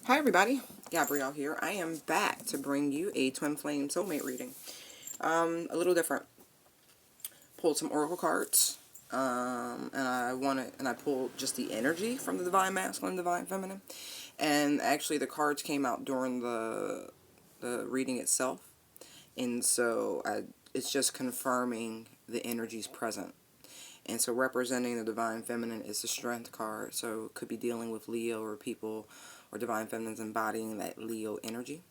Hi everybody, Gabrielle here. I am back to bring you a Twin Flame Soulmate reading. A little different. Pulled some oracle cards, and I pulled just the energy from the Divine Masculine, Divine Feminine, and actually the cards came out during the reading itself, and so it's just confirming the energies present. And so representing the Divine Feminine is the Strength card, so it could be dealing with Leo or people or Divine Feminines embodying that Leo energy.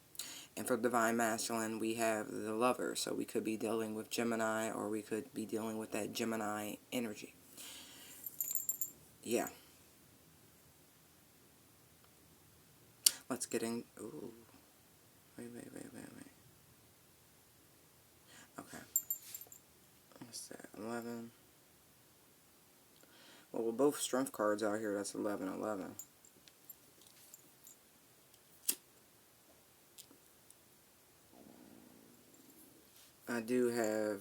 And for Divine Masculine, we have the Lover, so we could be dealing with Gemini or we could be dealing with that Gemini energy. Yeah. Let's get in. Ooh. Wait. Okay. What's that? 11. Well, with both Strength cards out here, that's 11. I do have...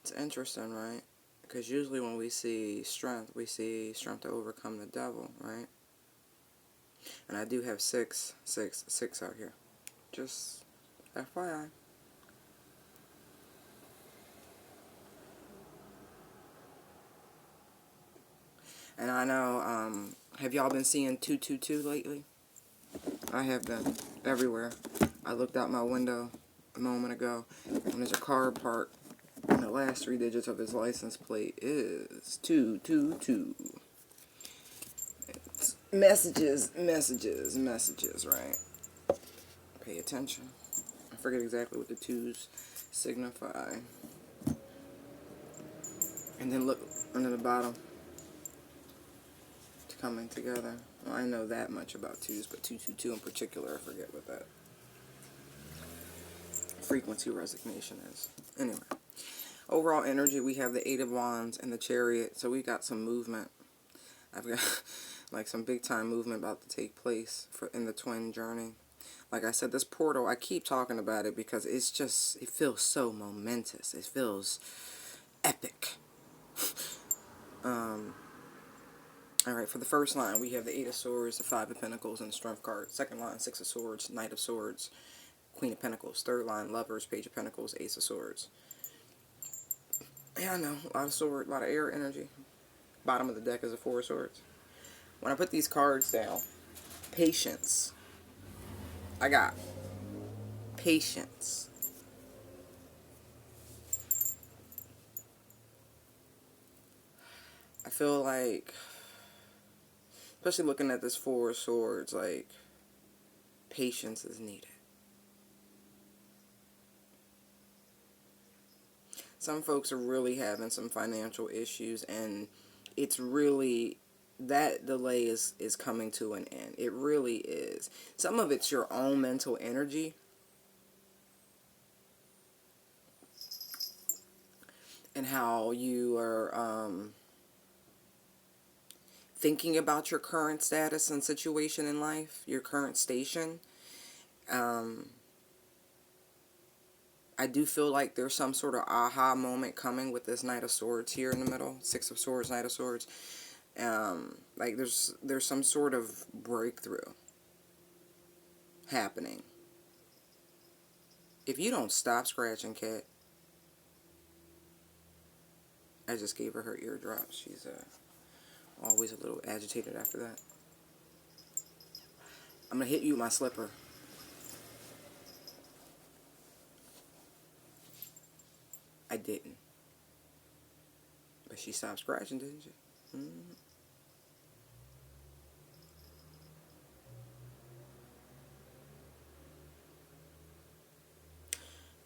It's interesting, right? Because usually when we see strength to overcome the devil, right? And I do have 6 out here. Just FYI. And I know, have y'all been seeing 222 lately? I have been everywhere. I looked out my window a moment ago, and there's a car parked, and the last 3 digits of his license plate is 222. It's messages, right? Pay attention. I forget exactly what the 2s signify. And then look under the bottom. Coming together. Well, I know that much about 2s, but 222 in particular, I forget what that frequency resignation is. Anyway, overall energy, we have the 8 of Wands and the Chariot, so we got some movement. I've got like some big time movement about to take place in the twin journey. Like I said, this portal, I keep talking about it because it's just, it feels so momentous. It feels epic. Alright, for the first line, we have the 8 of Swords, the 5 of Pentacles, and the Strength card. Second line, 6 of Swords, Knight of Swords, Queen of Pentacles. Third line, Lovers, Page of Pentacles, Ace of Swords. Yeah, I know, a lot of sword, a lot of air energy. Bottom of the deck is a 4 of Swords. When I put these cards down, patience. I got patience. I feel like, especially looking at this 4 of Swords, like, patience is needed. Some folks are really having some financial issues, and it's really, that delay is coming to an end. It really is. Some of it's your own mental energy. And how you are thinking about your current status and situation in life, your current station. I do feel like there's some sort of aha moment coming with this Knight of Swords here in the middle. 6 of Swords, Knight of Swords. Like there's some sort of breakthrough happening. If you don't stop scratching, Cat. I just gave her eardrops. She's always a little agitated after that. I'm going to hit you with my slipper. I didn't. But she stopped scratching, didn't she? Mm-hmm.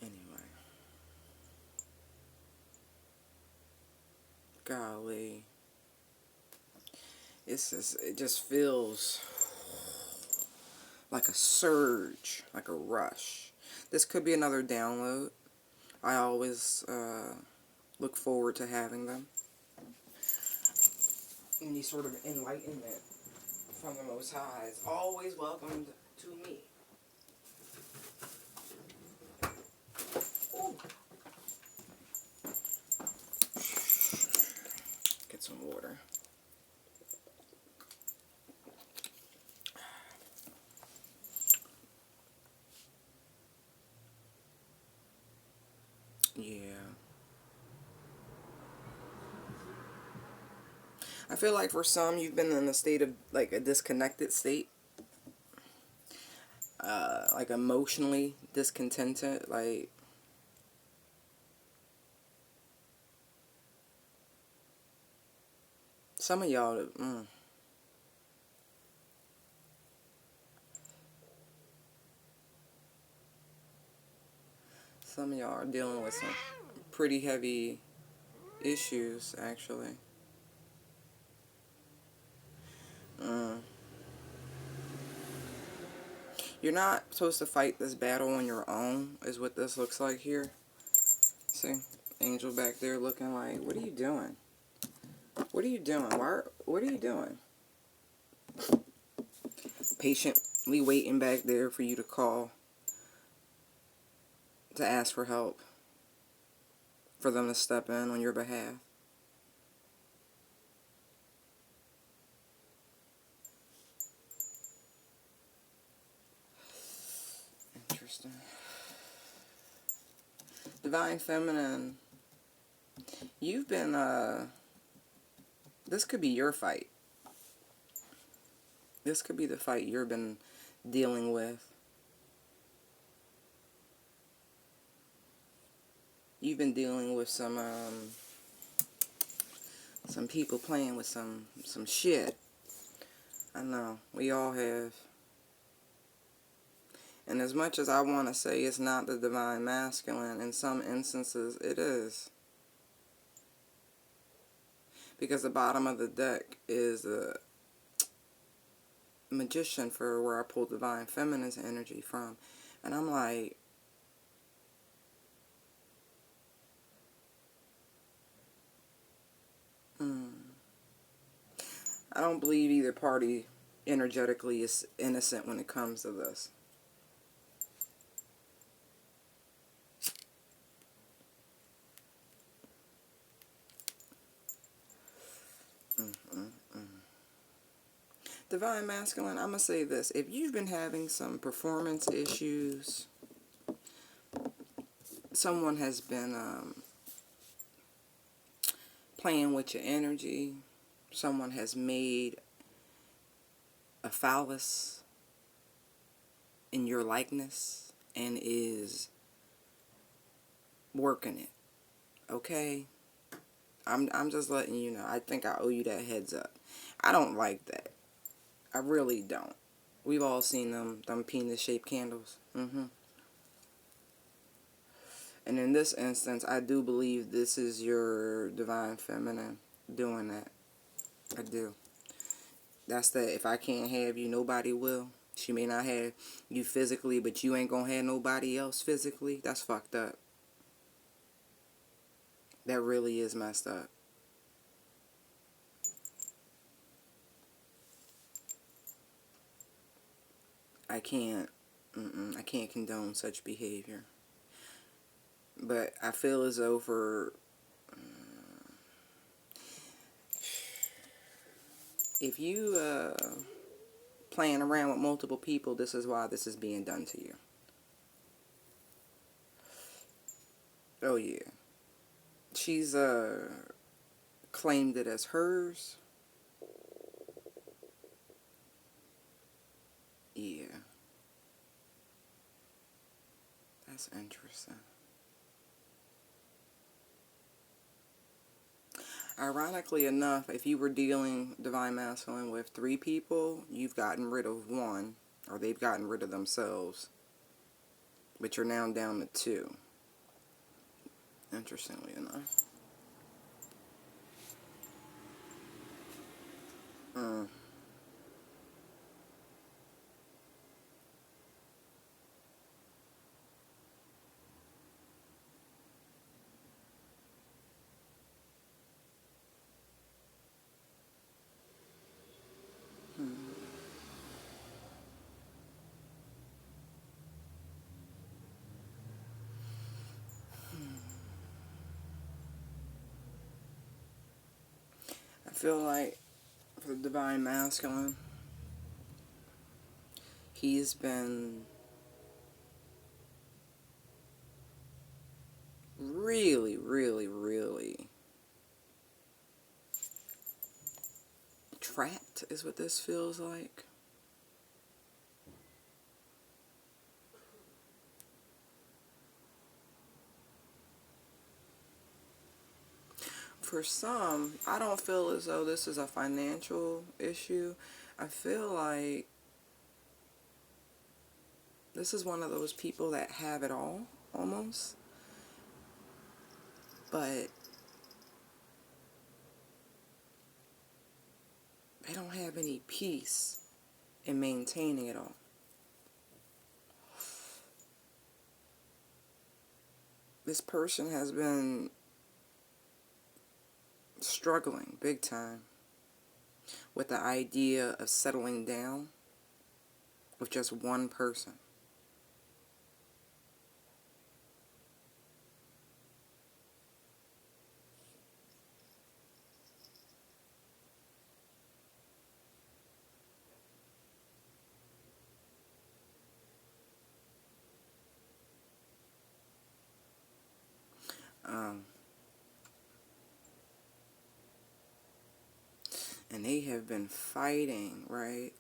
Anyway. Golly. It just feels like a surge, like a rush. This could be another download. I always look forward to having them. Any sort of enlightenment from the Most High is always welcomed to me. Ooh. Get some water. feel like for some, you've been in a state of, like, a disconnected state. Like, emotionally discontented. Like, some of y'all, some of y'all are dealing with some pretty heavy issues, actually. You're not supposed to fight this battle on your own, is what this looks like here. See? Angel back there looking like, what are you doing? What are you doing? What are you doing? Patiently waiting back there for you to call, to ask for help, for them to step in on your behalf. Interesting. Divine Feminine, you've been, this could be your fight. This could be the fight you've been dealing with. You've been dealing with some people playing with some shit. I know, we all have. And as much as I want to say it's not the Divine Masculine, in some instances it is. Because the bottom of the deck is a Magician, for where I pulled Divine Feminine's energy from. And I'm like, I don't believe either party energetically is innocent when it comes to this. Divine Masculine, I'm going to say this. If you've been having some performance issues, someone has been playing with your energy, someone has made a phallus in your likeness and is working it, okay? I'm just letting you know. I think I owe you that heads up. I don't like that. I really don't. We've all seen them penis-shaped candles. And in this instance, I do believe this is your Divine Feminine doing that. I do. That's that. If I can't have you, nobody will. She may not have you physically, but you ain't gonna have nobody else physically. That's fucked up. That really is messed up. I can't condone such behavior. But I feel as though for if you playing around with multiple people, this is why this is being done to you. Oh yeah. She's claimed it as hers. Yeah. That's interesting. Ironically enough, if you were dealing Divine Masculine with 3 people, you've gotten rid of 1, or they've gotten rid of themselves, but you're now down to 2. Interestingly enough. I feel like for the Divine Masculine, he's been really, really, really trapped is what this feels like. For some, I don't feel as though this is a financial issue. I feel like this is one of those people that have it all, almost. But they don't have any peace in maintaining it all. This person has been struggling big time with the idea of settling down with just one person. And they have been fighting, right?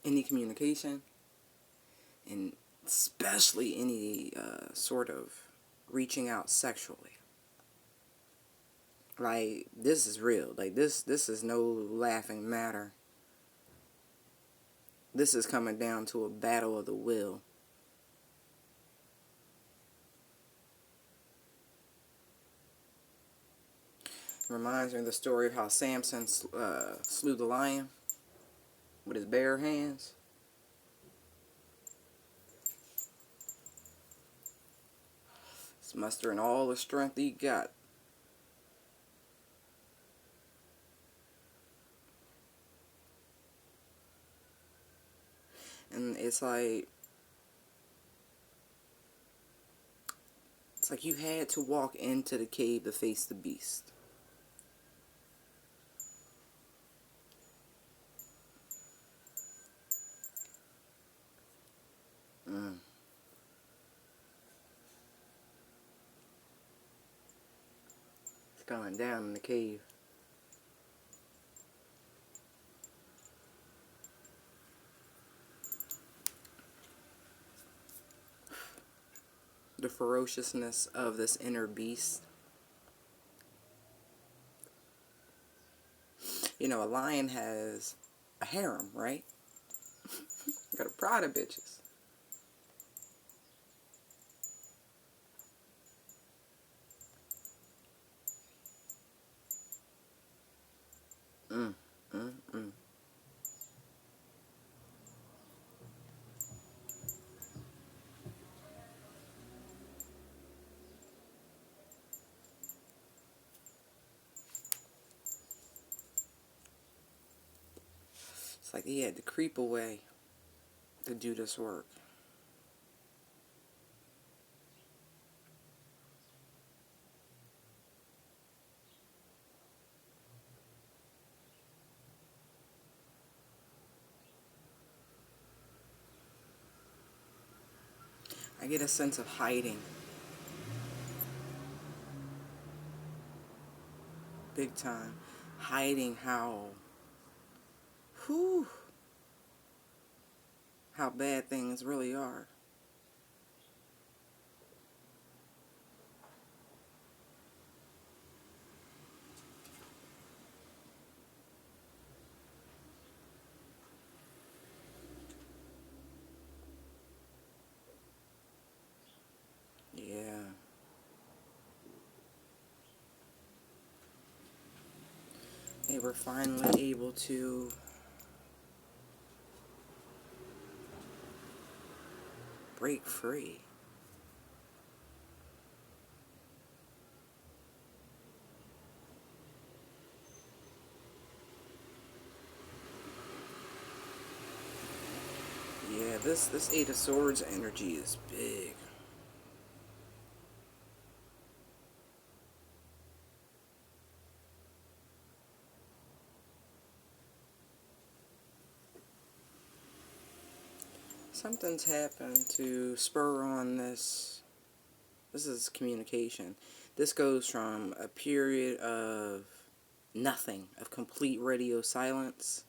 Any communication, and especially any sort of reaching out sexually. Like, this is real. Like, this is no laughing matter. This is coming down to a battle of the will. Reminds me of the story of how Samson slew the lion with his bare hands. He's mustering all the strength he got. And it's like you had to walk into the cave to face the beast. It's going down in the cave. The ferociousness of this inner beast. You know, a lion has a harem, right? Got a pride of bitches. It's like he had to creep away to do this work. I get a sense of hiding. Big time. Hiding how bad things really are. Yeah. They were finally able to break free. Yeah, this Eight of Swords energy is big. Something's happened to spur on this. This is communication. This goes from a period of nothing, of complete radio silence,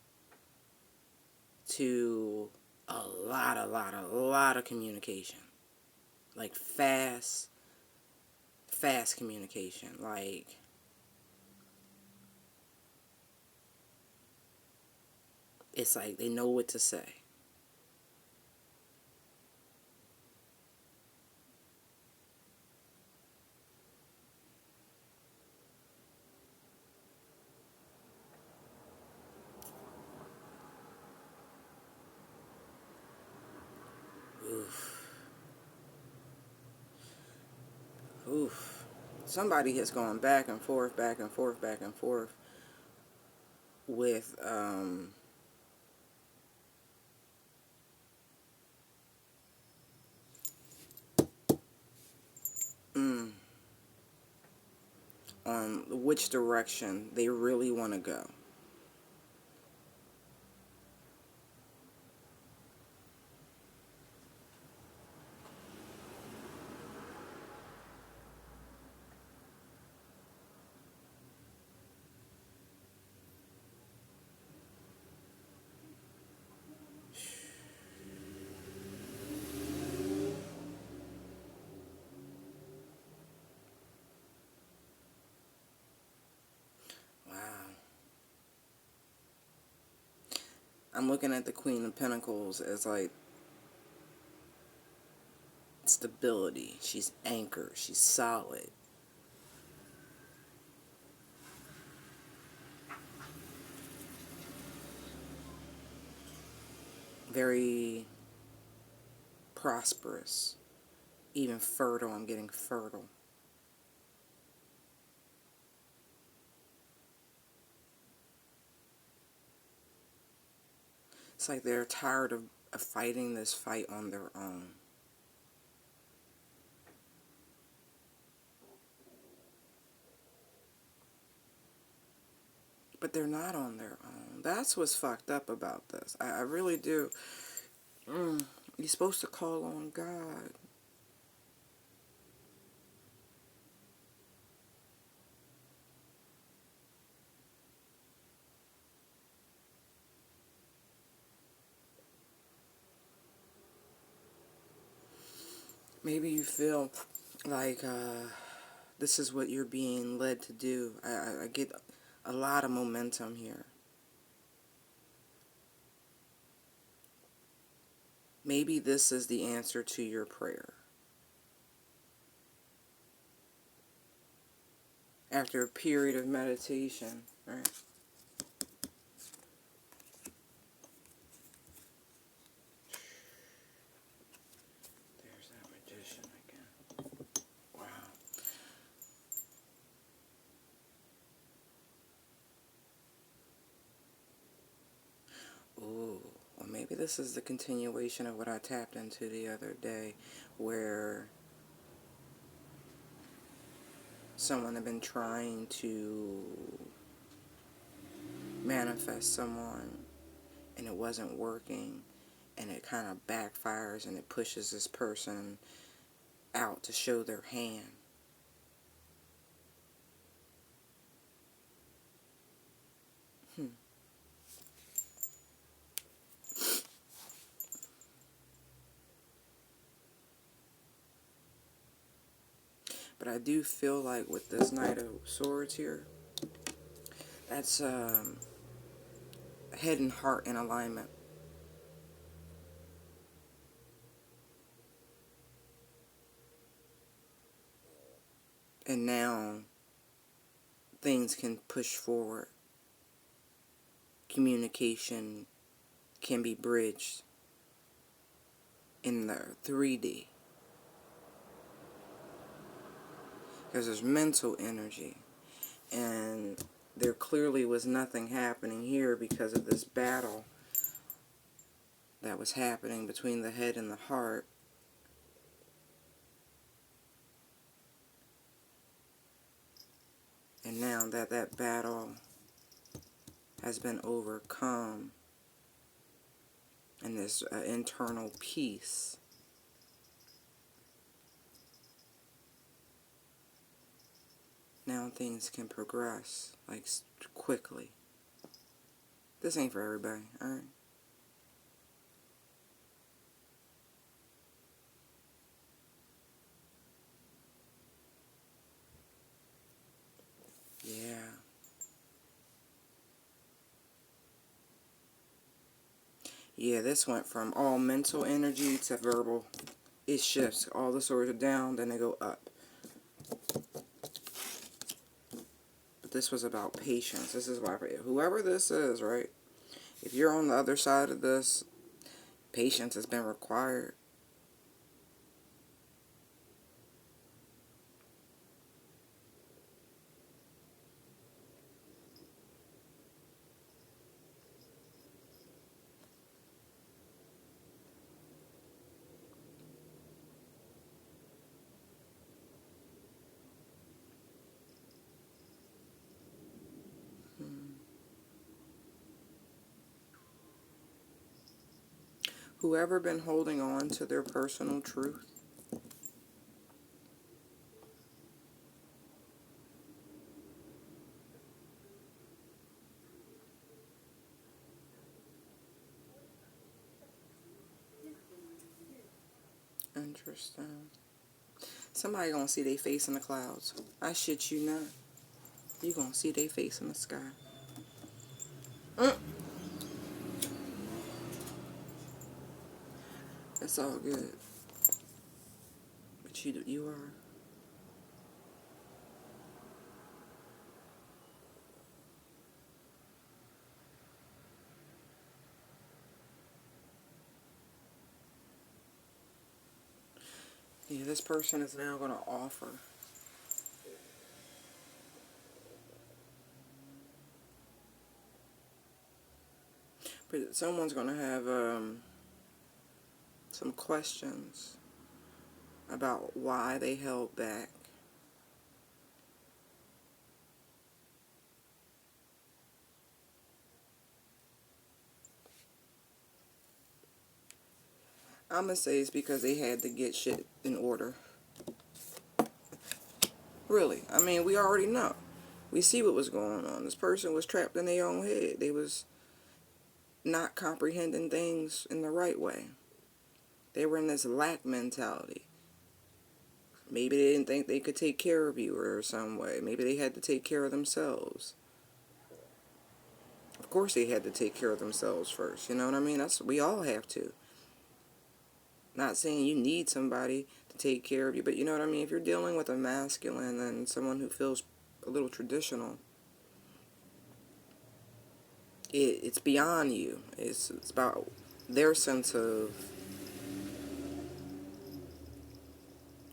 to a lot of communication. Like fast communication. Like, it's like they know what to say. Oof. Oof. Somebody has gone back and forth, back and forth, back and forth with, on which direction they really want to go. Wow. I'm looking at the Queen of Pentacles as like stability. She's anchored. She's solid. Very prosperous. Even fertile. I'm getting fertile. It's like they're tired of fighting this fight on their own. But they're not on their own. That's what's fucked up about this. I really do. You're supposed to call on God. Maybe you feel like this is what you're being led to do. I get a lot of momentum here. Maybe this is the answer to your prayer. After a period of meditation, right? There's that magician again. Wow. Ooh, well, maybe this is the continuation of what I tapped into the other day, where someone had been trying to manifest someone and it wasn't working, and it kind of backfires and it pushes this person out to show their hand. But I do feel like with this Knight of Swords here, that's head and heart in alignment. And now things can push forward. Communication can be bridged in the 3D. Because there's mental energy. And there clearly was nothing happening here because of this battle that was happening between the head and the heart. And now that that battle has been overcome, and there's internal peace, now things can progress, like quickly. This ain't for everybody, alright? Yeah. Yeah, this went from all mental energy to verbal. It shifts. All the swords are down, then they go up. But this was about patience. This is why, whoever this is, right? If you're on the other side of this, patience has been required. Whoever been holding on to their personal truth, interesting. Somebody gonna see their face in the clouds. I shit you not. You gonna see their face in the sky. Mm. It's all good. But you are. Yeah, this person is now gonna offer. But someone's gonna have some questions about why they held back. I'm gonna say it's because they had to get shit in order. Really. I mean, we already know. We see what was going on. This person was trapped in their own head. They was not comprehending things in the right way. They were in this lack mentality. Maybe they didn't think they could take care of you or some way. Maybe they had to take care of themselves. Of course they had to take care of themselves first. You know what I mean? We all have to. Not saying you need somebody to take care of you, but you know what I mean? If you're dealing with a masculine and someone who feels a little traditional, it's beyond you. It's about their sense of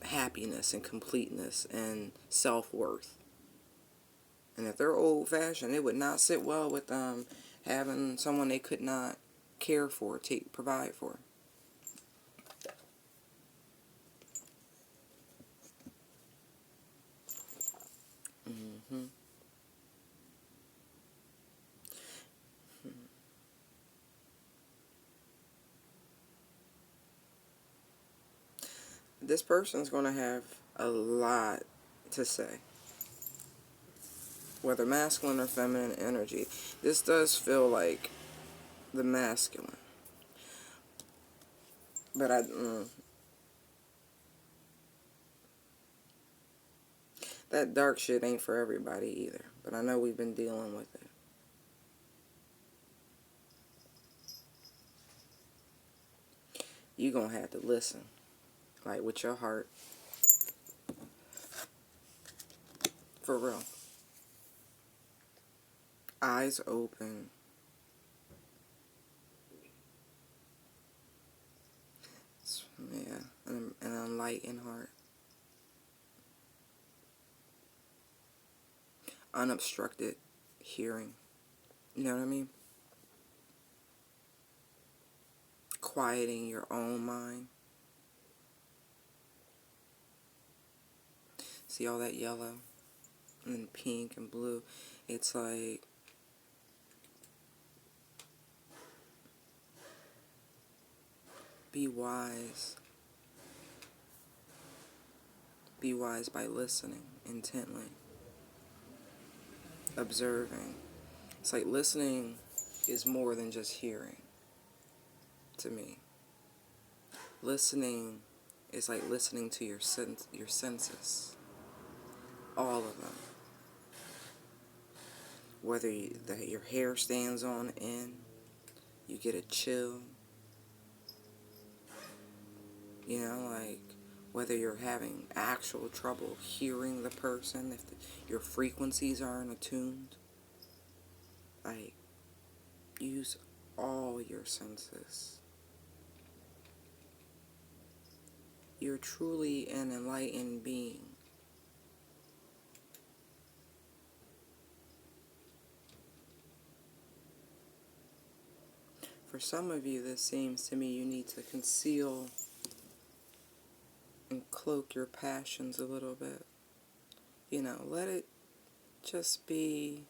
happiness and completeness and self-worth. And if they're old-fashioned, it would not sit well with having someone they could not care for, provide for. Mm-hmm. This person's going to have a lot to say, whether masculine or feminine energy. This does feel like the masculine, but that dark shit ain't for everybody either. But I know we've been dealing with it. You gonna have to listen, like with your heart, for real. Eyes open. Yeah, an enlightened heart. Unobstructed hearing. You know what I mean? Quieting your own mind. See all that yellow and pink and blue? It's like be wise. Be wise by listening intently. observing. It's like listening is more than just hearing to me. Listening is like listening to your senses, all of them. Whether your hair stands on end, you get a chill, you know, like whether you're having actual trouble hearing the person, if your frequencies aren't attuned, like use all your senses. You're truly an enlightened being. For some of you, this seems to me you need to conceal and cloak your passions a little bit. You know, let it just be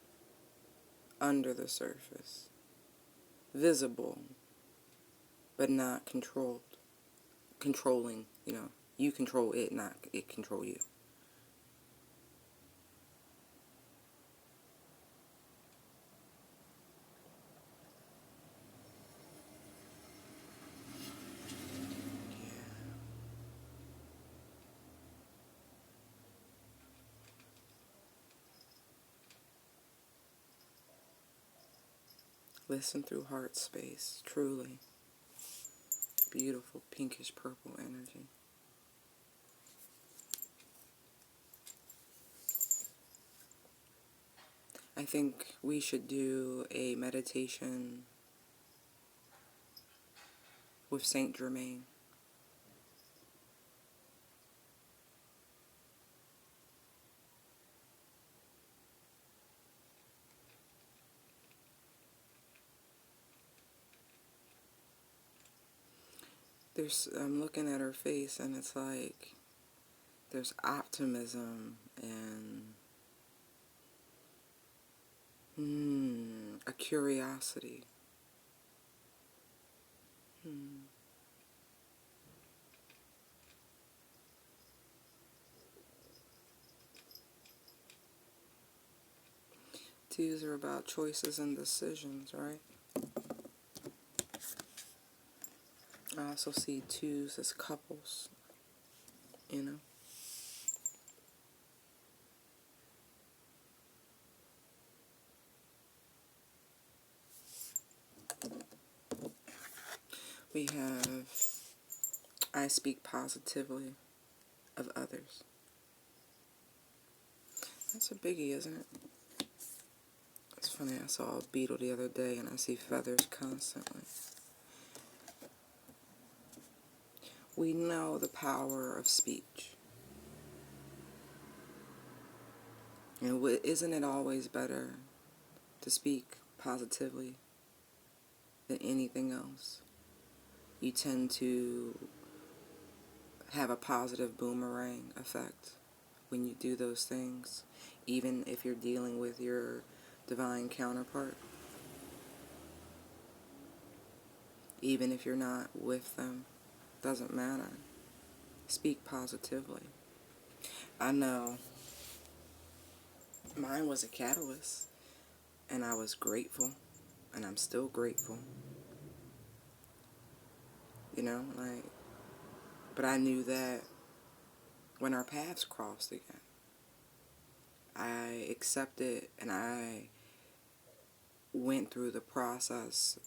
under the surface. Visible, but not controlling, you know. You control it, not it control you. Listen through heart space, truly. Beautiful pinkish purple energy. I think we should do a meditation with Saint Germain. I'm looking at her face and it's like there's optimism and a curiosity. Twos are about choices and decisions, right? I also see twos as couples, you know? We have, I speak positively of others. That's a biggie, isn't it? It's funny, I saw a beetle the other day and I see feathers constantly. We know the power of speech. And isn't it always better to speak positively than anything else? You tend to have a positive boomerang effect when you do those things, even if you're dealing with your divine counterpart. Even if you're not with them, doesn't matter. Speak positively. I know mine was a catalyst, and I was grateful, and I'm still grateful. You know, like, but I knew that when our paths crossed again, I accepted and I went through the process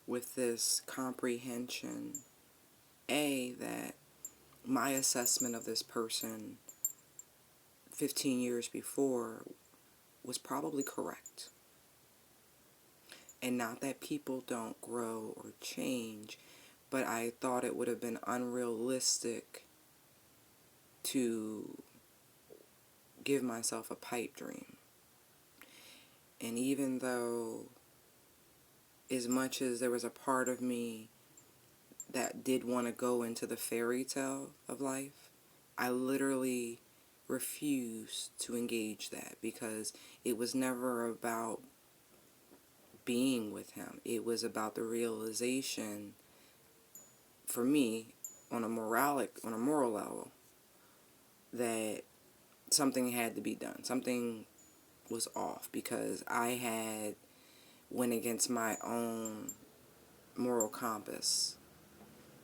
with this comprehension, that my assessment of this person 15 years before was probably correct. And not that people don't grow or change, but I thought it would have been unrealistic to give myself a pipe dream. And even though, as much as there was a part of me that did want to go into the fairy tale of life, I literally refused to engage that because it was never about being with him. It was about the realization, for me, on a moral level, that something had to be done. Something was off because I had went against my own moral compass,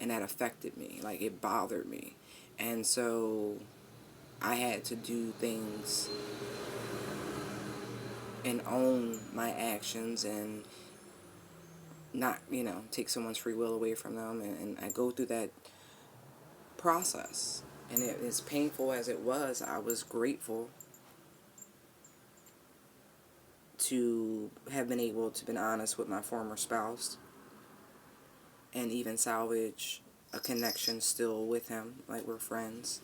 and that affected me. Like, it bothered me. And so I had to do things and own my actions and not, take someone's free will away from them. And I go through that process. And as painful as it was, I was grateful to have been able to be honest with my former spouse and even salvage a connection still with him, like we're friends.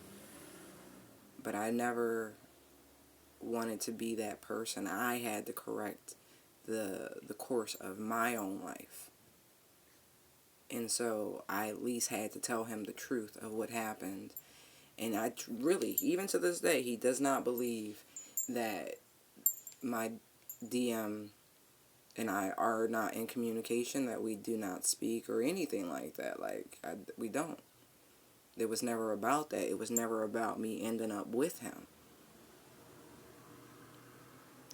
But I never wanted to be that person. I had to correct the course of my own life. And so I at least had to tell him the truth of what happened. And I really, even to this day, he does not believe that my DM and I are not in communication, that we do not speak or anything like that. Like, we don't. It was never about that. It was never about me ending up with him.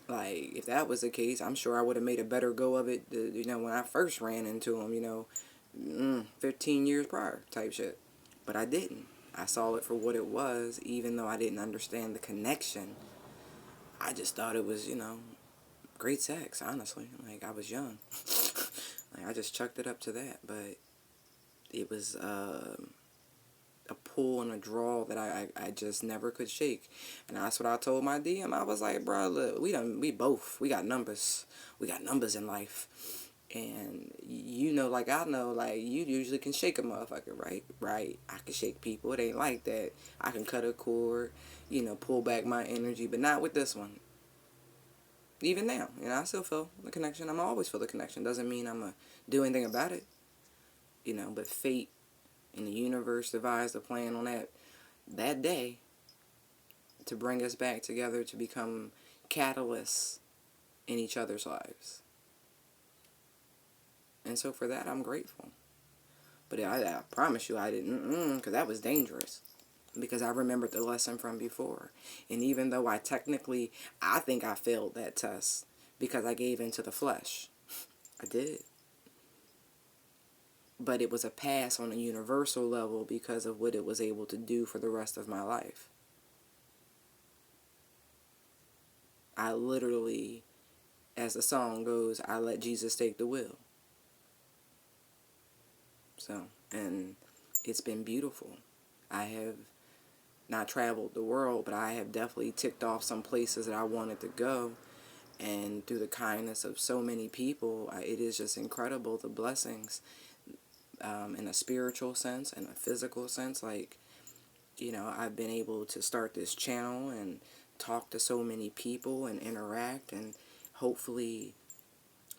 Like, if that was the case, I'm sure I would have made a better go of it, when I first ran into him, 15 years prior type shit. But I didn't. I saw it for what it was, even though I didn't understand the connection. I just thought it was, great sex, honestly. Like, I was young. Like, I just chucked it up to that. But it was a pull and a draw that I just never could shake. And that's what I told my DM. I was like, bro, look, we got numbers. We got numbers in life. And like I know, like, you usually can shake a motherfucker, right? Right. I can shake people. It ain't like that. I can cut a cord, pull back my energy, but not with this one. Even now, I still feel the connection. I'm always feel the connection. Doesn't mean I'm going to do anything about it. But fate and the universe devised a plan on that day to bring us back together to become catalysts in each other's lives. And so for that, I'm grateful. But I promise you I didn't, because that was dangerous. Because I remembered the lesson from before. And even though I think I failed that test because I gave into the flesh. I did. But it was a pass on a universal level because of what it was able to do for the rest of my life. I literally, as the song goes, I let Jesus take the wheel. So, and it's been beautiful. I have not traveled the world, but I have definitely ticked off some places that I wanted to go. And through the kindness of so many people, it is just incredible, the blessings, in a spiritual sense and a physical sense. Like, I've been able to start this channel and talk to so many people and interact and hopefully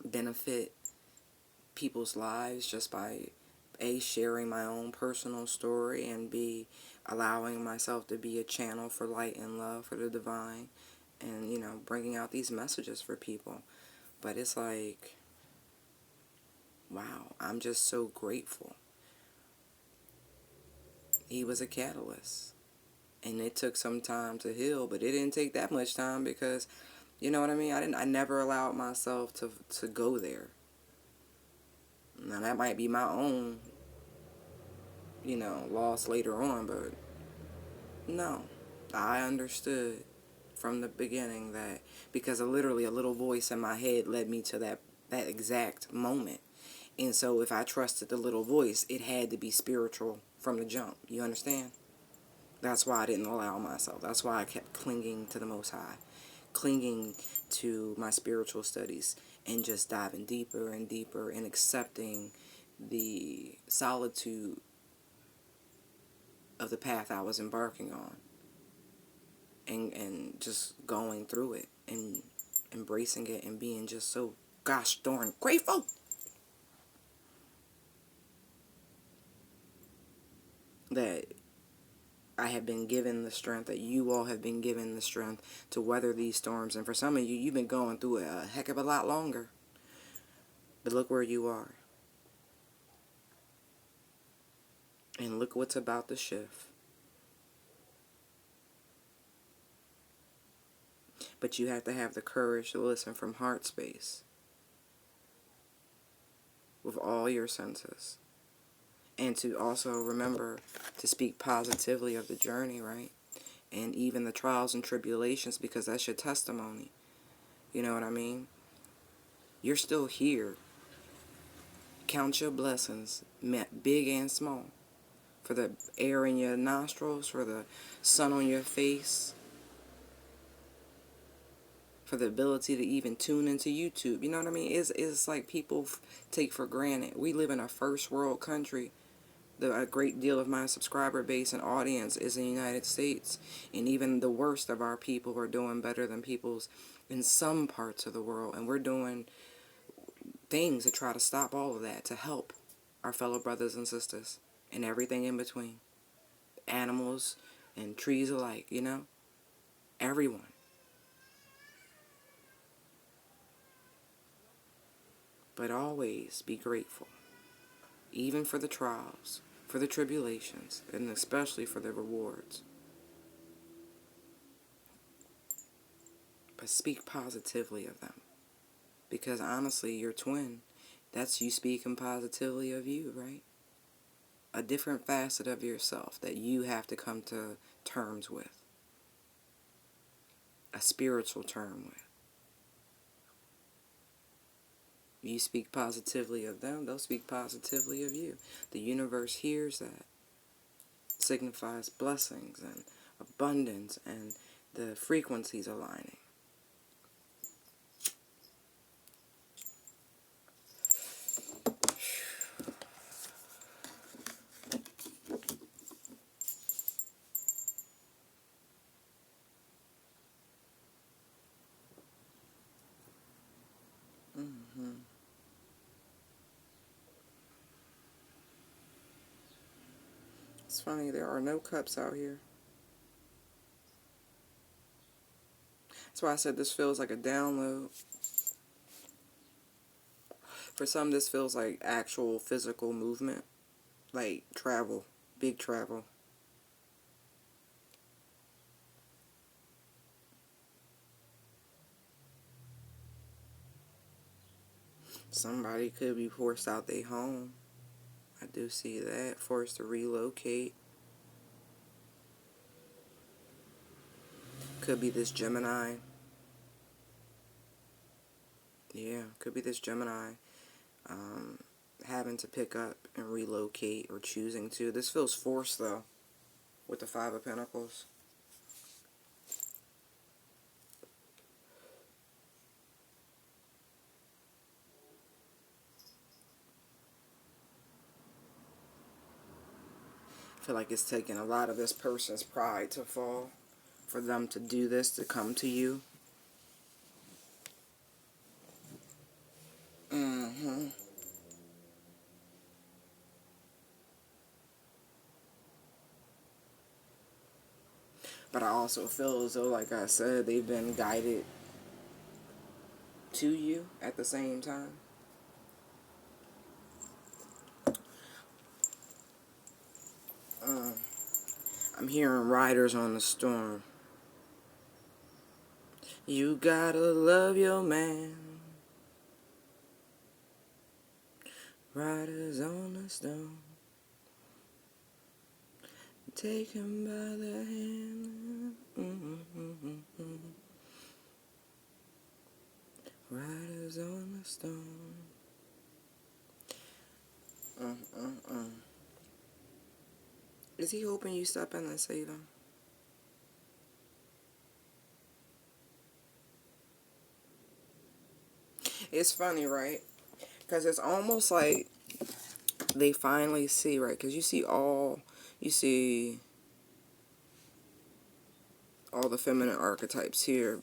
benefit people's lives just by A, sharing my own personal story, and B, allowing myself to be a channel for light and love for the divine, and bringing out these messages for people. But it's like, wow, I'm just so grateful. He was a catalyst, and it took some time to heal, but it didn't take that much time because, you know what I mean, I never allowed myself to go there. Now that might be my own loss later on, but no, I understood from the beginning that, because literally a little voice in my head led me to that exact moment. And so if I trusted the little voice, it had to be spiritual from the jump. You understand? That's why I didn't allow myself. That's why I kept clinging to the Most High, clinging to my spiritual studies, and just diving deeper and deeper and accepting the solitude of the path I was embarking on, and just going through it and embracing it and being just so gosh darn grateful that I have been given the strength, that you all have been given the strength to weather these storms. And for some of you, you've been going through it a heck of a lot longer. But look where you are. And look what's about to shift. But you have to have the courage to listen from heart space with all your senses. And to also remember to speak positively of the journey, right? And even the trials and tribulations, because that's your testimony. You know what I mean? You're still here. Count your blessings, big and small. For the air in your nostrils, for the sun on your face, for the ability to even tune into YouTube. You know what I mean? It's like people take for granted. We live in a first world country. A great deal of my subscriber base and audience is in the United States. And even the worst of our people are doing better than people's in some parts of the world. And we're doing things to try to stop all of that, to help our fellow brothers and sisters and everything in between. Animals and trees alike, you know? Everyone. But always be grateful, even for the trials, for the tribulations, and especially for the rewards. But speak positively of them. Because honestly, your twin, that's you speaking positively of you, right? A different facet of yourself that you have to come to terms with. A spiritual term with. You speak positively of them, they'll speak positively of you. The universe hears that. Signifies blessings and abundance and the frequencies aligning. It's funny, there are no cups out here. That's why I said this feels like a download. For some, this feels like actual physical movement. Like travel. Big travel. Somebody could be forced out their home. I do see that. Forced to relocate. Could be this Gemini. Yeah, could be this Gemini. Having to pick up and relocate or choosing to. This feels forced though. With the Five of Pentacles. I feel like it's taking a lot of this person's pride to fall. For them to do this, to come to you. But I also feel as though, like I said, they've been guided to you at the same time. I'm hearing riders on the storm. You gotta love your man. Riders on the storm. Take him by the hand. Riders on the storm. Is he hoping you step in and save him? It's funny, right? Because it's almost like they finally see, right? Because you see all the feminine archetypes here,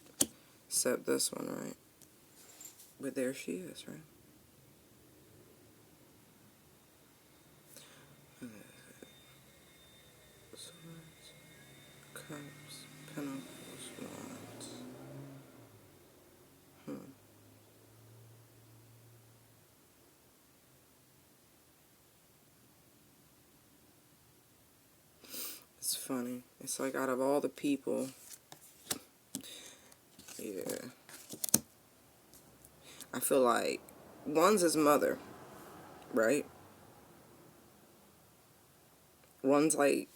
except this one, right? But there she is, right? Cups, Pentacles, Wands. It's funny. It's like out of all the people, Yeah. I feel like one's his mother, right? One's like,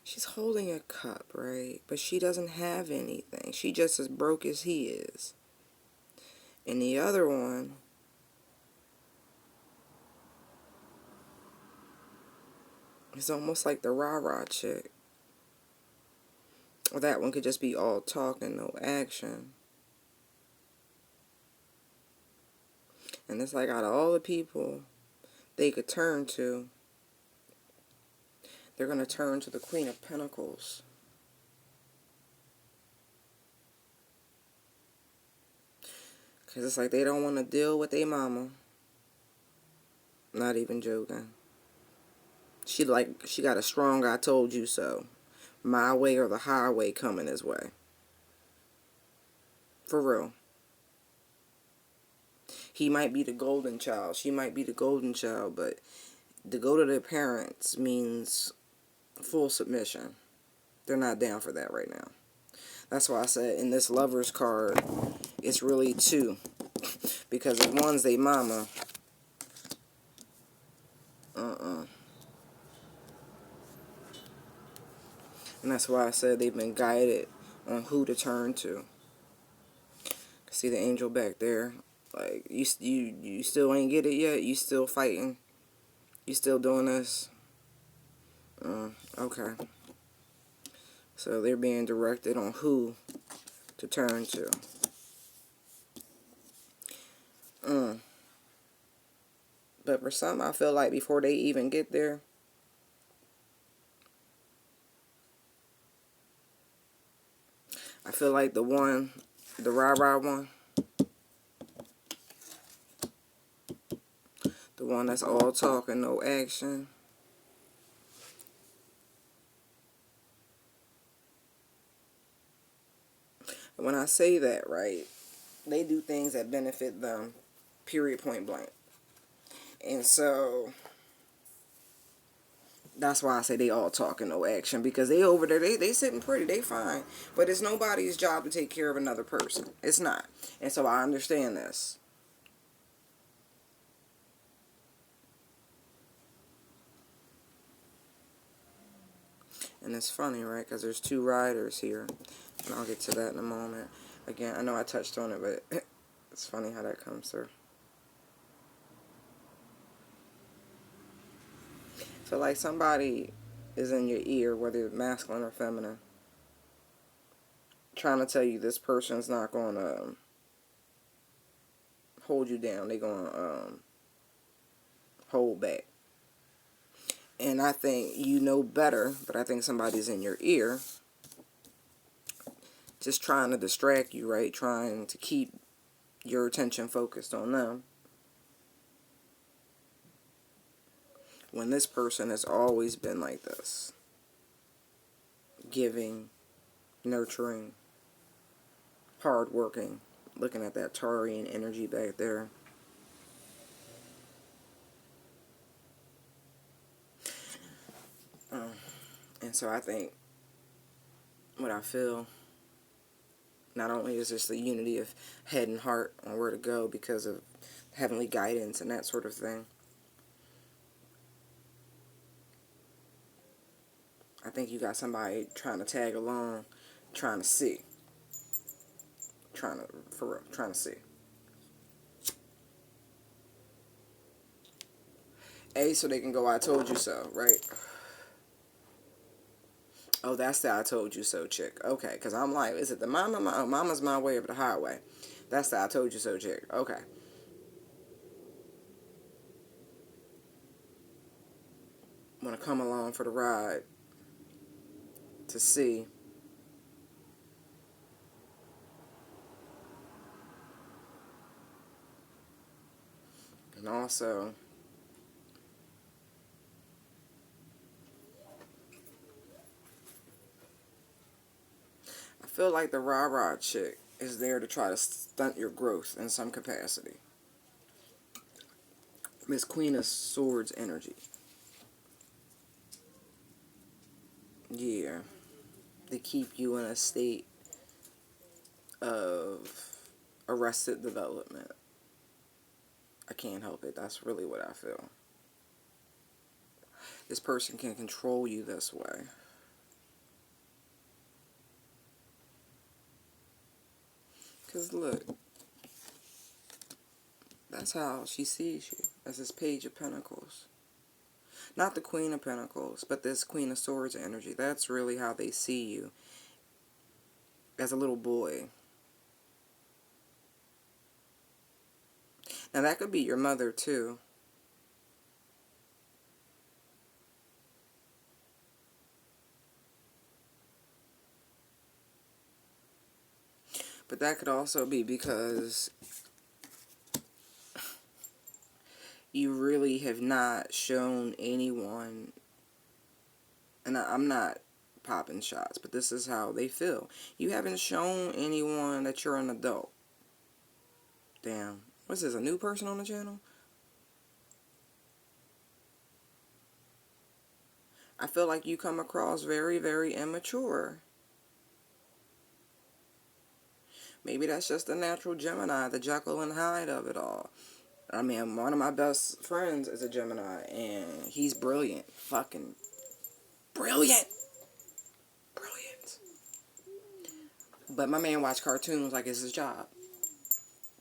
she's holding a cup, right? But she doesn't have anything. She just as broke as he is. And the other one, is almost like the rah-rah chick. Or that one could just be all talk and no action. And it's like, out of all the people they could turn to, they're going to turn to the Queen of Pentacles. Because it's like they don't want to deal with their mama. Not even joking. She got a strong I told you so. My way or the highway coming his way. For real. He might be the golden child. She might be the golden child. But to go to their parents means full submission. They're not down for that right now. That's why I said in this Lover's card, it's really two. Because if one's their mama, and that's why I said they've been guided on who to turn to. See the angel back there? Like, you still ain't get it yet? You still fighting? You still doing this? Okay. So they're being directed on who to turn to. But for some, I feel like before they even get there, I feel like the rah-rah one, the one that's all talk and no action, when I say that, right, they do things that benefit them, period, point blank. And so that's why I say they all talk and no action, because they over there, they sitting pretty, they fine. But it's nobody's job to take care of another person. It's not. And so I understand this. And it's funny, right, because there's two riders here. And I'll get to that in a moment. Again, I know I touched on it, but it's funny how that comes through. I feel like somebody is in your ear, whether it's masculine or feminine, trying to tell you this person's not going to hold you down. They're going to hold back. And I think you know better, but I think somebody's in your ear just trying to distract you, right? Trying to keep your attention focused on them. When this person has always been like this. Giving, nurturing, hardworking. Looking at that Taurean energy back there. And so I think what I feel, not only is this the unity of head and heart on where to go because of heavenly guidance and that sort of thing, I think you got somebody trying to tag along, trying to see. For real, trying to see. So they can go, I told you so, right? Oh, that's the I told you so chick. Okay, because I'm like, is it the mama? Mama's my way or the highway. That's the I told you so chick. Okay. Want to come along for the ride to see. And also, I feel like the rah-rah chick is there to try to stunt your growth in some capacity. Miss Queen of Swords energy. Yeah. To keep you in a state of arrested development. I can't help it. That's really what I feel. This person can control you this way. Because look, that's how she sees you, as this Page of Pentacles. Not the Queen of Pentacles, but this Queen of Swords energy. That's really how they see you, as a little boy. Now that could be your mother too. But that could also be because you really have not shown anyone, and I'm not popping shots, but this is how they feel. You haven't shown anyone that you're an adult. Damn. What's this, a new person on the channel? I feel like you come across very, very immature. Maybe that's just the natural Gemini, the Jekyll and Hyde of it all. I mean, one of my best friends is a Gemini, and he's brilliant. Fucking brilliant. Brilliant. But my man watch cartoons like it's his job.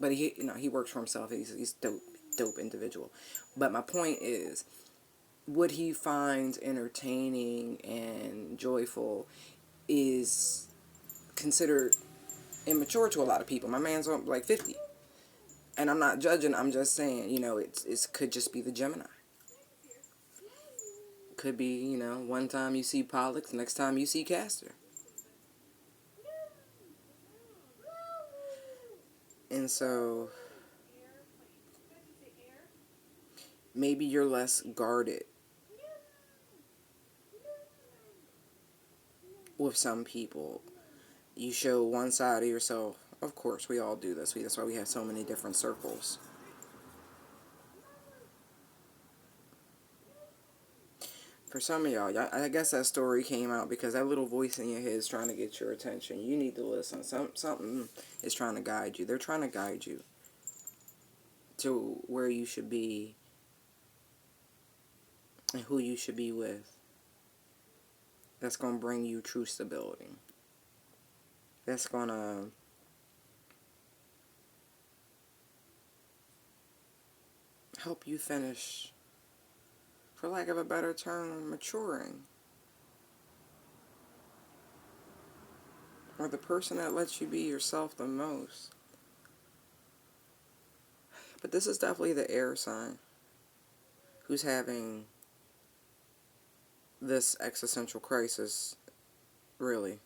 But he, you know, he works for himself. He's dope individual. But my point is, what he finds entertaining and joyful is considered immature to a lot of people. My man's like 50. And I'm not judging, I'm just saying, you know, it could just be the Gemini. Could be, you know, one time you see Pollux, next time you see Castor. And so, maybe you're less guarded with some people. You show one side of yourself. Of course, we all do this. That's why we have so many different circles. For some of y'all, I guess that story came out because that little voice in your head is trying to get your attention. You need to listen. Something is trying to guide you. They're trying to guide you to where you should be and who you should be with. That's going to bring you true stability. That's going to help you finish, for lack of a better term, maturing. Or the person that lets you be yourself the most. But this is definitely the air sign who's having this existential crisis, really.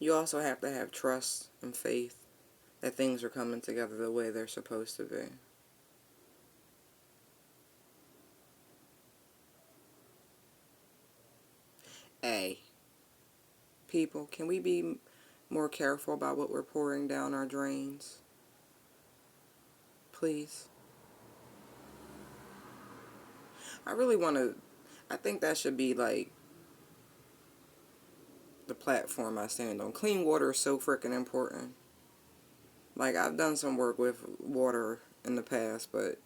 You also have to have trust and faith that things are coming together the way they're supposed to be. People, can we be more careful about what we're pouring down our drains? Please. I really want to, I think that should be like the platform I stand on. Clean water is so freaking important. Like, I've done some work with water in the past, but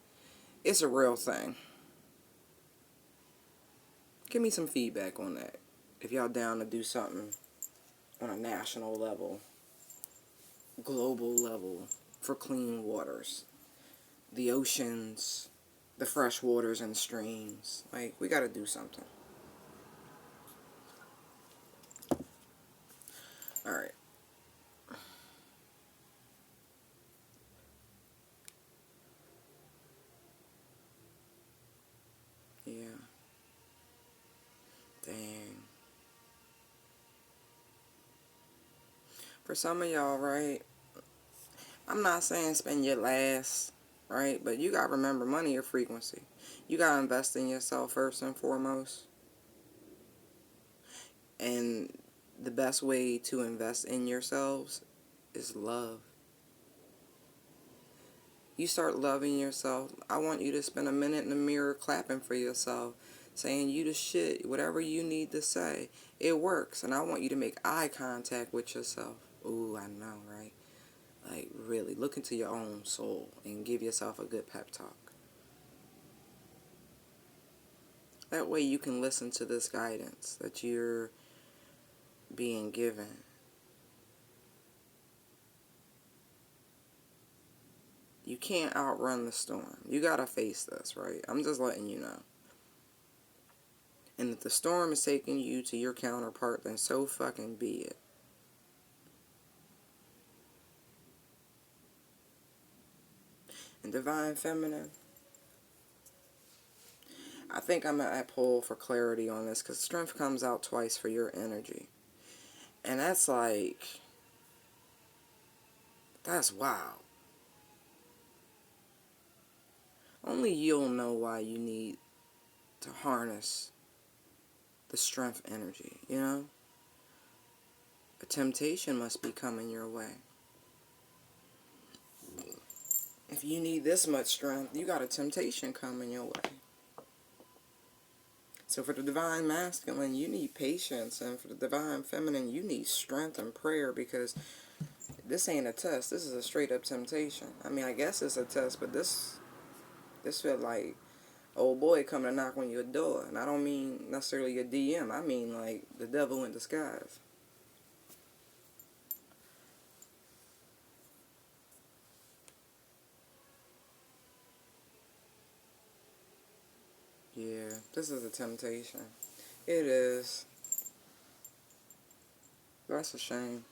it's a real thing. Give me some feedback on that. If y'all down to do something on a national level, global level, for clean waters. The oceans, the fresh waters and streams. Like, we gotta do something. Alright. Yeah. Dang. For some of y'all, right, I'm not saying spend your last, right, but you gotta remember, money or frequency. You gotta invest in yourself first and foremost. And the best way to invest in yourselves is love. You start loving yourself. I want you to spend a minute in the mirror clapping for yourself, saying you the shit, whatever you need to say, it works. And I want you to make eye contact with yourself. Ooh, I know, right? Like, really, look into your own soul and give yourself a good pep talk. That way you can listen to this guidance that you're being given. You can't outrun the storm. You gotta face this, right? I'm just letting you know. And if the storm is taking you to your counterpart, then so fucking be it. And Divine Feminine, I think I'm at pull for clarity on this, because strength comes out twice for your energy. And that's like, that's wild. Only you'll know why you need to harness the strength energy, you know? A temptation must be coming your way. If you need this much strength, you got a temptation coming your way. So for the Divine Masculine, you need patience. And for the Divine Feminine, you need strength and prayer, because this ain't a test. This is a straight up temptation. I mean, I guess it's a test, but this felt like old boy coming to knock on your door. And I don't mean necessarily your DM. I mean like the devil in disguise. Yeah, this is a temptation. It is. That's a shame.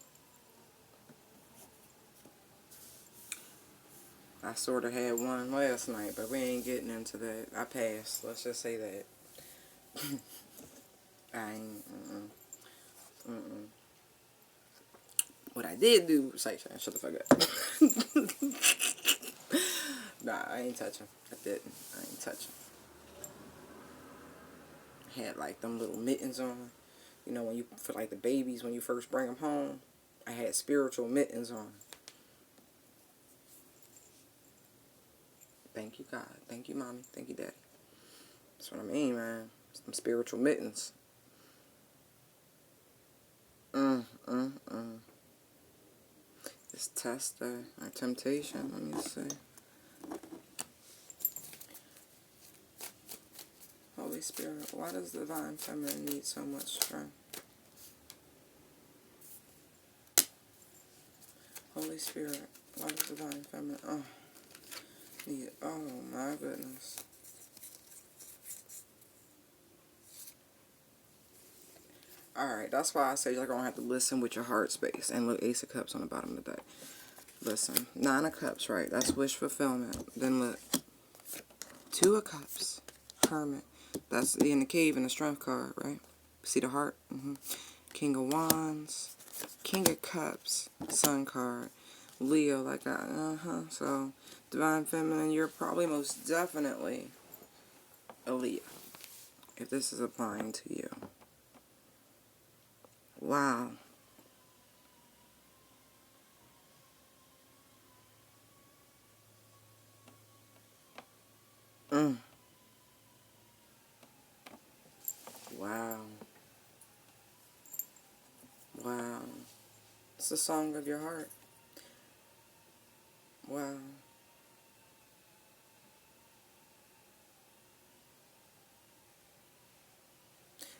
I sort of had one last night, but we ain't getting into that. I passed. Let's just say that. I ain't. What I did do. Shut the fuck up. Nah, I ain't touching. I didn't. I ain't touching. Had like them little mittens on. You know, when you, for like the babies, when you first bring them home, I had spiritual mittens on. Thank you, God. Thank you, Mommy. Thank you, Daddy. That's what I mean, man. Some spiritual mittens. This test, our temptation. Let me see. Holy Spirit, why does the Divine Feminine need so much strength? Holy Spirit, why does the Divine Feminine need? Oh my goodness. Alright, that's why I say you're going to have to listen with your heart space. And look, Ace of Cups on the bottom of the deck. Listen, 9 of Cups, right? That's wish fulfillment. Then look, 2 of Cups, Hermit. That's in the cave in the strength card, right? See the heart? King of Wands, King of Cups, Sun card, Leo, like that. So, Divine Feminine, you're probably most definitely a Leo, if this is applying to you. Wow. Wow. Wow. It's the song of your heart. Wow.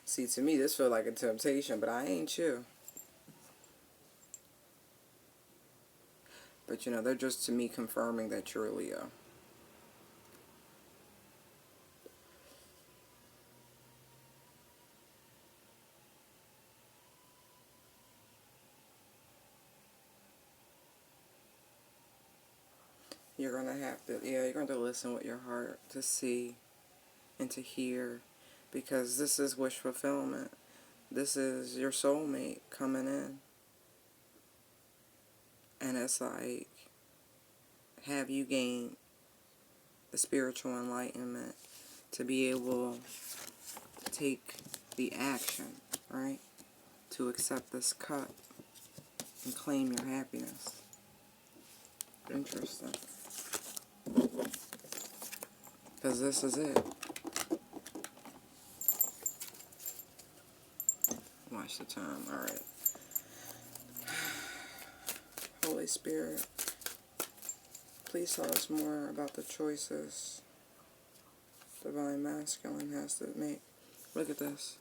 See, to me, this feels like a temptation, but I ain't you. But, you know, they're just, to me, confirming that you're a Leo. You're going to have to, yeah, you're going to listen with your heart to see and to hear, because this is wish fulfillment. This is your soulmate coming in. And it's like, have you gained the spiritual enlightenment to be able to take the action, right? To accept this cup and claim your happiness. Interesting. Because this is it. Watch the time. Alright. Holy Spirit, please tell us more about the choices Divine Masculine has to make. Look at this.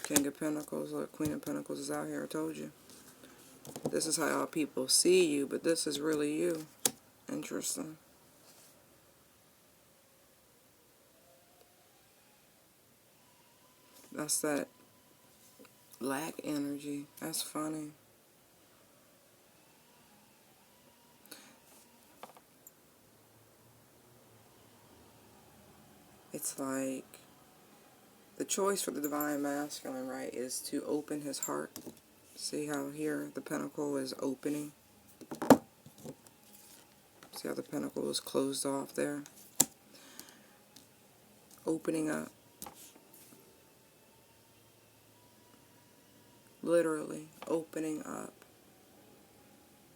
King of Pentacles. Look, Queen of Pentacles is out here. I told you. This is how people see you, but this is really you. Interesting. That's that lack energy. That's funny. It's like the choice for the Divine Masculine, right, is to open his heart. See how here the pentacle is opening? See how the pentacle is closed off there? Opening up. Literally opening up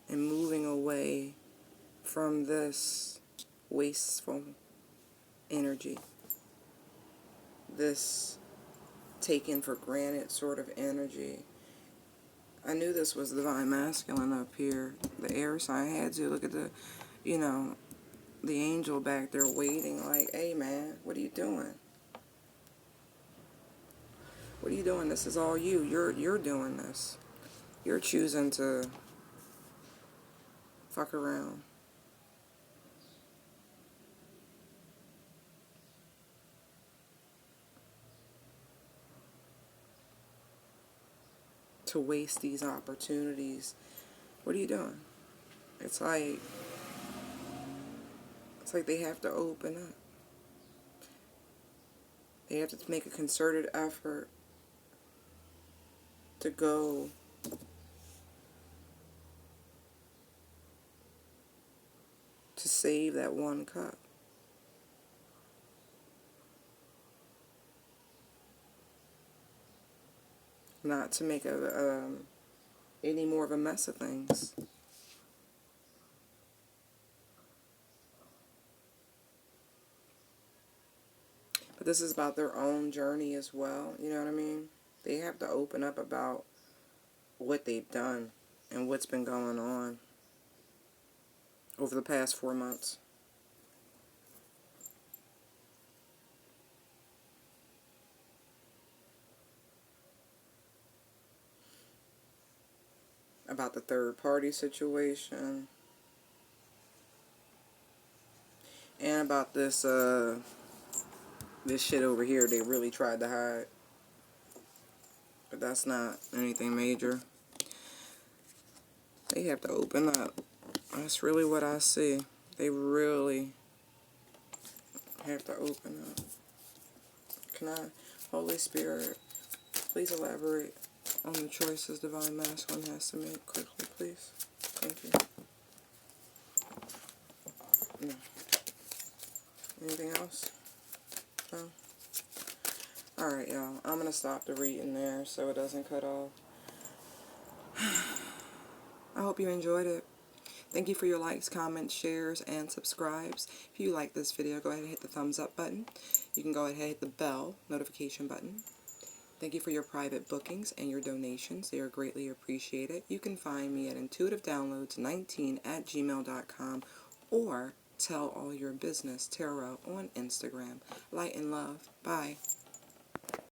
and moving away from this wasteful energy. This taken for granted sort of energy. I knew this was Divine Masculine up here. The air sign had to. Look at the, you know, the angel back there waiting like, hey man, what are you doing? What are you doing? This is all you. You're doing this. You're choosing to fuck around. To waste these opportunities. What are you doing? It's like they have to open up. They have to make a concerted effort to go to save that one cup. Not to make any more of a mess of things. But this is about their own journey as well, you know what I mean? They have to open up about what they've done and what's been going on over the past 4 months. About the third party situation. And about this this shit over here they really tried to hide. But that's not anything major. They have to open up. That's really what I see. They really have to open up. Can I, Holy Spirit, please elaborate on the choices Divine Masculine has to make quickly, please? Thank you. No. Anything else? No? Alright, y'all. I'm going to stop the reading there so it doesn't cut off. I hope you enjoyed it. Thank you for your likes, comments, shares, and subscribes. If you like this video, go ahead and hit the thumbs up button. You can go ahead and hit the bell notification button. Thank you for your private bookings and your donations. They are greatly appreciated. You can find me at intuitivedownloads19@gmail.com or Tell All Your Business Tarot on Instagram. Light and love. Bye.